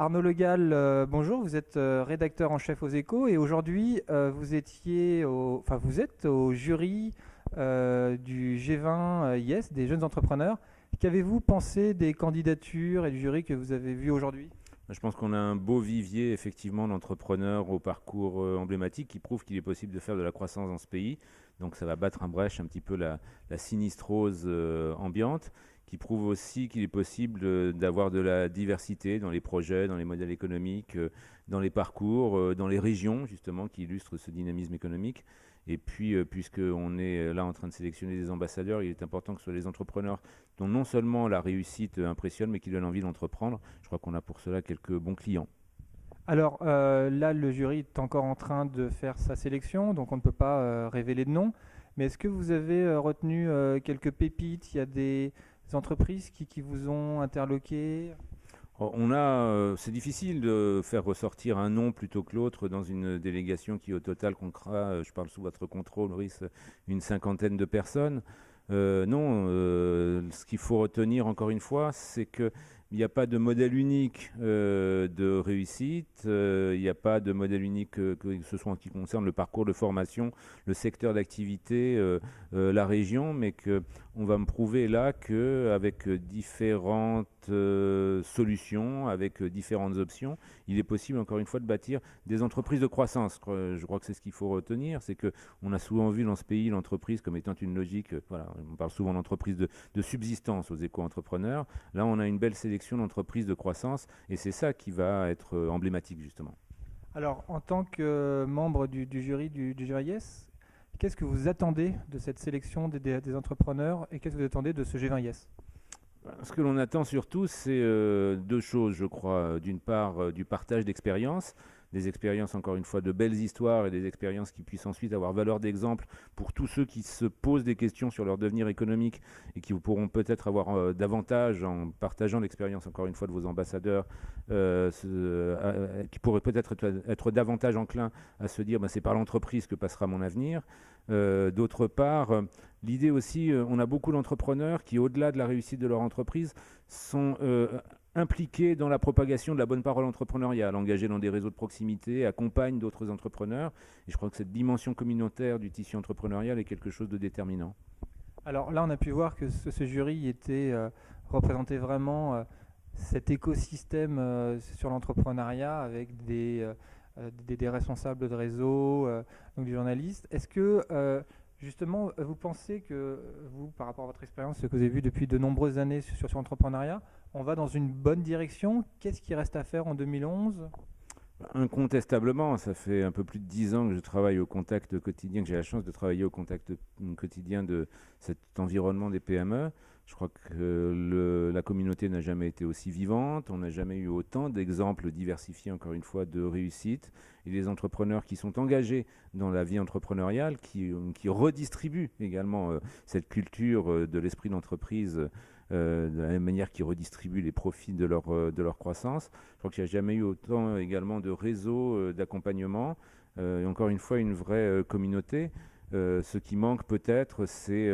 Arnaud Le Gall, bonjour, vous êtes rédacteur en chef aux Échos et aujourd'hui vous êtes au jury du G20 IS des jeunes entrepreneurs. Qu'avez-vous pensé des candidatures et du jury que vous avez vu aujourd'hui? Je pense qu'on a un beau vivier effectivement d'entrepreneurs au parcours emblématique qui prouve qu'il est possible de faire de la croissance dans ce pays. Donc ça va battre en brèche un petit peu la sinistrose ambiante, qui prouve aussi qu'il est possible d'avoir de la diversité dans les projets, dans les modèles économiques, dans les parcours, dans les régions justement qui illustrent ce dynamisme économique. Et puis, puisqu'on est là en train de sélectionner des ambassadeurs, il est important que ce soit les entrepreneurs dont non seulement la réussite impressionne, mais qui donnent envie d'entreprendre. Je crois qu'on a pour cela quelques bons clients. Alors là, le jury est encore en train de faire sa sélection, donc on ne peut pas révéler de nom. Mais est-ce que vous avez retenu quelques pépites? Il y a des entreprises qui vous ont interloqué? C'est difficile de faire ressortir un nom plutôt que l'autre dans une délégation qui au total comptera, je parle sous votre contrôle, Maurice, une cinquantaine de personnes. Non, ce qu'il faut retenir encore une fois, c'est qu'il n'y a pas de modèle unique de réussite, il n'y a pas de modèle unique, que ce soit en ce qui concerne le parcours de formation, le secteur d'activité, la région, mais qu'on va me prouver là qu'avec différentes solutions, avec différentes options, il est possible encore une fois de bâtir des entreprises de croissance. Je crois que c'est ce qu'il faut retenir, c'est qu'on a souvent vu dans ce pays l'entreprise comme étant une logique, voilà, on parle souvent d'entreprise de subsistance aux éco-entrepreneurs. Là, on a une belle sélection d'entreprises de croissance et c'est ça qui va être emblématique justement. Alors, en tant que membre du jury du jury Yes, qu'est-ce que vous attendez de cette sélection des entrepreneurs et qu'est-ce que vous attendez de ce G20 Yes? Ce que l'on attend surtout, c'est deux choses, je crois. D'une part, du partage d'expériences, des expériences, encore une fois, de belles histoires et des expériences qui puissent ensuite avoir valeur d'exemple pour tous ceux qui se posent des questions sur leur devenir économique et qui pourront peut-être avoir davantage, en partageant l'expérience, encore une fois, de vos ambassadeurs, qui pourraient peut-être être davantage enclins à se dire, bah, c'est par l'entreprise que passera mon avenir. D'autre part, l'idée aussi, on a beaucoup d'entrepreneurs qui, au-delà de la réussite de leur entreprise, sont impliqués dans la propagation de la bonne parole entrepreneuriale, engagés dans des réseaux de proximité, accompagnent d'autres entrepreneurs. Et je crois que cette dimension communautaire du tissu entrepreneurial est quelque chose de déterminant. Alors là, on a pu voir que ce jury représentait vraiment cet écosystème sur l'entrepreneuriat avec des responsables de réseau, donc des journalistes. Est-ce que justement, vous pensez que vous, par rapport à votre expérience, ce que vous avez vu depuis de nombreuses années sur l'entrepreneuriat, on va dans une bonne direction? Qu'est-ce qui reste à faire en 2011? Incontestablement, ça fait un peu plus de 10 ans que je travaille au contact quotidien, que j'ai la chance de travailler au contact quotidien de cet environnement des PME. Je crois que la communauté n'a jamais été aussi vivante, on n'a jamais eu autant d'exemples diversifiés, encore une fois, de réussite. Et les entrepreneurs qui sont engagés dans la vie entrepreneuriale, qui redistribuent également cette culture de l'esprit d'entreprise de la même manière qu'ils redistribuent les profits de leur croissance. Je crois qu'il n'y a jamais eu autant également de réseaux d'accompagnement et encore une fois une vraie communauté. Ce qui manque peut-être, c'est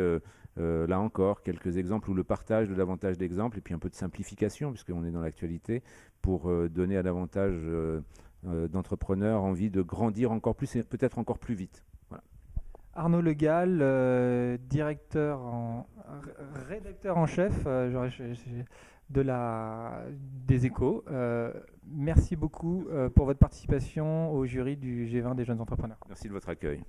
là encore quelques exemples ou le partage de davantage d'exemples et puis un peu de simplification puisqu'on est dans l'actualité pour donner à davantage d'entrepreneurs envie de grandir encore plus et peut-être encore plus vite. Voilà. Arnaud Le Gall, rédacteur en chef des Échos. Merci beaucoup pour votre participation au jury du G20 des jeunes entrepreneurs. Merci de votre accueil.